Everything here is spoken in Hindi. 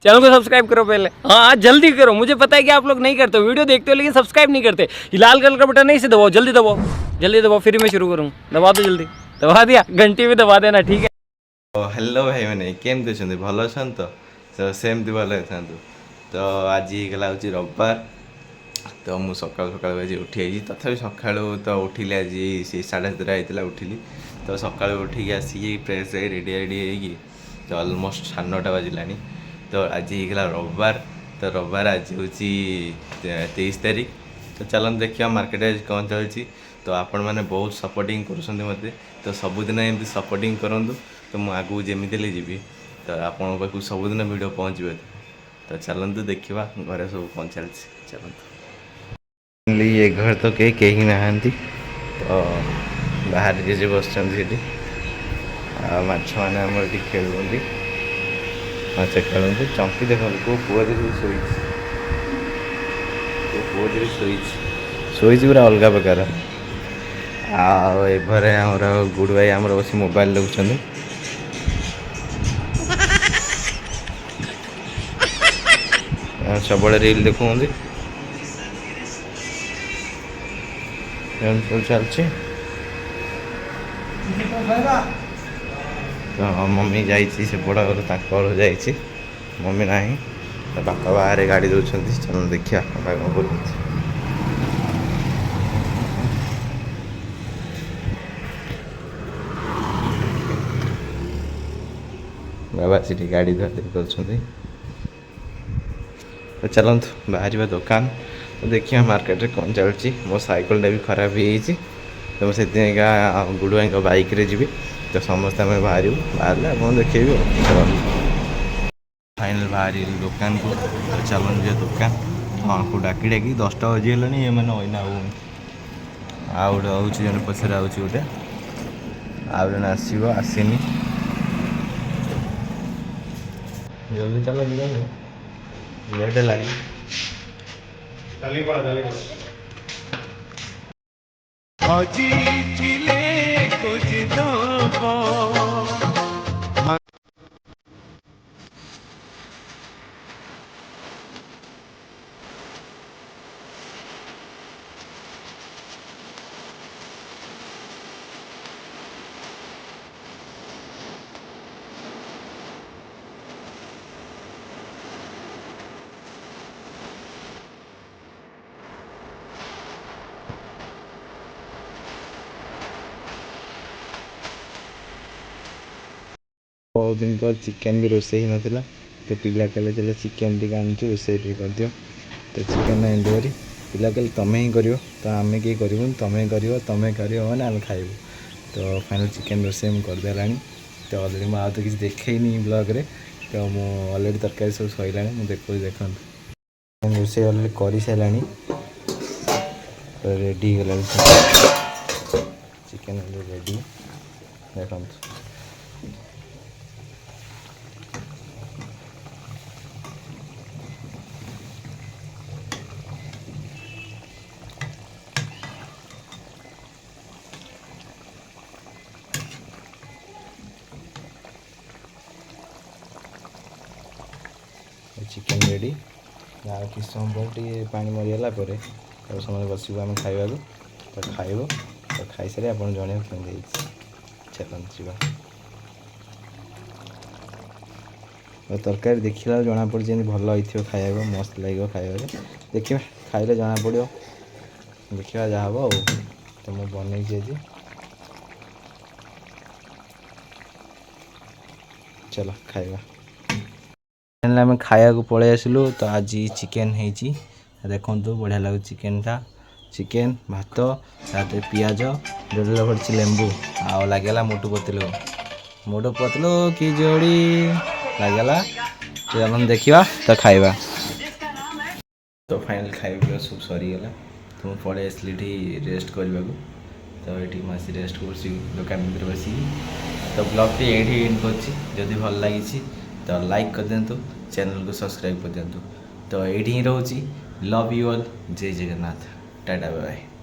चैनल को सब्सक्राइब करो पहले। हाँ जल्दी करो, मुझे पता है कि आप लोग नहीं करते हो, वीडियो देखते हो लेकिन सब्सक्राइब नहीं करते। ये लाल कलर का बटन नहीं से दबाओ, जल्दी दबाओ, जल्दी दबाओ, फिर मैं शुरू करूँ। दबा दो जल्दी, दबा दिया, घंटी भी दबा देना, ठीक है। हेलो भाई मैंने केमती अच्छा भल अच्छा तो सेमती भल था। तो आज गला हूँ रविवार, तो मुझे सकाल सकाल आज उठी तथा सका तो उठिली आज से 7:30 होता उठिली। तो सका उठिक आसिक फ्रेश रेडी रेडी तो अलमोस्ट 9:30 बाजिला। तो आज गला रविवार, तो रविवार आज हूँ 23 तारीख। तो चलन देखिए मार्केट आज कौन चलती। तो आपण मैंने बहुत सपोर्टिंग कर मत, तो सबुदिन एमती सपोर्टिंग करूँ। तो मुझे आगू जमी जी तो आपण पाक सबुदिन वीडियो पहुँचे। तो चलतु देखा घरे सब कौन चलती। चलतु ये घर तो कहीं ना, तो बाहर जे बस माछ मैंने खेलुँच माछ खेलते। चंकी देख को पुआ दे शोच पूरा अलग प्रकार। आभरे आमर गुड भाई आमर बस मोबाइल देखुं सब रील देखुं चलती। तो मम्मी जाइए से बड़ा घर तक जा मम्मी ना तो बापा बाहर गाड़ी दौरान। चलो देखिए बापा कौन बोलते। बाबा सीटी गाड़ी धर कर। तो चलतु बाहर दुकान, तो देखिए मार्केट रे कौन चलती। मो साइकिल भी खराब हो तो मुझे गुड भाई बाइक रे जी। तो समस्त आम बाहर बाहर आप देखे फाइनाल बाहर दुकान को। तो चलन जो दुकान हाँ को डाकी डाकी 10टा बजीगला ये मैंने अना आउ गोटे जन पचर आगे गोटे आउ जन आसनी जल्दी चलो लेट लगे। बहुत दिन पर चिकेन भी रोसे ही नाला। तो पिला कहले चले चिकेन टी आनी रोसे कर दियो। तो चिकेन एंडरी पिला कहले तुम्हें ही कर। तो आम किए कर तुम्हें कर तुम्हें मैंने आम खाइबू। तो फाइनल चिकेन रोसे मुझे करदेला। तो अलरेडी मुझे आज तो किसी देखे ब्लॉग रे। तो मुझे अलरेडी तरकारी सब सैला मुझे देखो देखो रोसे अलरेडी कर सारा। तो रेडी गला चिकेन रेडी देखो। चिकेन रेडी कि समय पर पा मरीगला तो समय बसबू आम खावा। तो खाइब तो खाई सारे आप जन केमी चलते तरकारी देखला जना पड़ी भल हो खाया मस्त लगे खाइबा। देखिए खाइले जना पड़ो देखा जहाँ हम तो मुझे बनई चलो खाइबा। आम खाया को पलि आसलु। तो आज चिकेन है देखु बढ़िया लगे चिकेनटा। चिकेन भात साथ पियाज जोड़े पड़ी लेंबू आ लगेगा मोटू पतलू की जोड़ी लगेगा। चल देखा तो खाइबा। तो फाइनल खाइबा सब सरीगला। तो मुझे पलि आसली रेस्ट करने को। तो ये मुझे रेस्ट कर दुकान भर बस। तो ब्लॉग टी ये एंड कर भल लगी तो लाइक कर दिंतु, चैनल को सब्सक्राइब कर दिंतु। तो ये ही रोची। Love you all. जय जगन्नाथ। Tata bye bye.